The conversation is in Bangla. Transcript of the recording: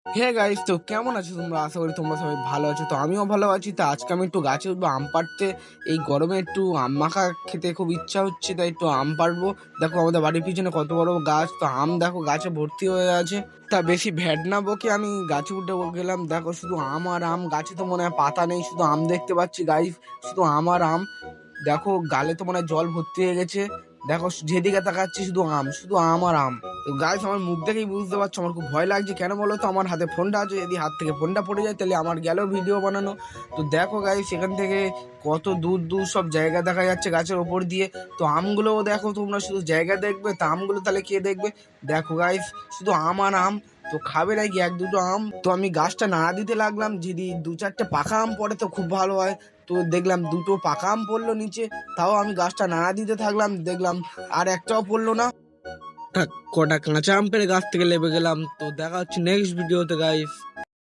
হে গাইস, তো কেমন আছো তোমরা? আশা করি তোমরা সবাই ভালো আছো। তো আমিও ভালো আছি। তো আজকে আমি একটু গাছে উঠবো আম পাড়তে। এই গরমে একটু আম মাখা খেতে খুব ইচ্ছা হচ্ছে, তাই একটু আম পাড়বো। দেখো আমাদের বাড়ির পিছনে কত বড় গাছ, তো আম দেখো গাছে ভর্তি হয়ে আছে। তা বেশি ভ্যাট না বকে আমি গাছে উঠে গেলাম। দেখো শুধু আম আর আম, গাছে তো মনে হয় পাতা নেই, শুধু আম দেখতে পাচ্ছি গাইস। শুধু আম আর আম। দেখো গালে তো মনে হয় জল ভর্তি হয়ে গেছে। দেখো যেদিকে তাকাচ্ছি শুধু আম, শুধু আম আর আম। তো গাইস আমার মুখ দেখেই বুঝতে পারছো আমার খুব ভয় লাগছে। কেন বলো তো? আমার হাতে ফোনটা আছে, যদি হাত থেকে ফোনটা পড়ে যায় তাহলে আমার গেল ভিডিও বানানো। তো দেখো গাইস সেখান থেকে কত দূর দূর সব জায়গা দেখা যাচ্ছে গাছের ওপর দিয়ে। তো আমগুলোও দেখো, তোমরা শুধু জায়গা দেখবে, তা আমগুলো তাহলে কে দেখবে? দেখো গাইস শুধু আম আর আম। তো খাবে নাকি এক দুটো আম? তো আমি গাছটা নাড়া দিতে লাগলাম, যদি দু চারটে পাকা আম পড়ে তো খুব ভালো হয়। তো দেখলাম দুটো পাকা আম পড়লো নিচে, তাও আমি গাছটা নাড়া দিতে থাকলাম, দেখলাম আর একটাও পড়লো না। কটা কাঁচা আম পেড়ে গাছ থেকে লেবে গেলাম। তো দেখা হচ্ছে নেক্সট ভিডিওতে গাইস।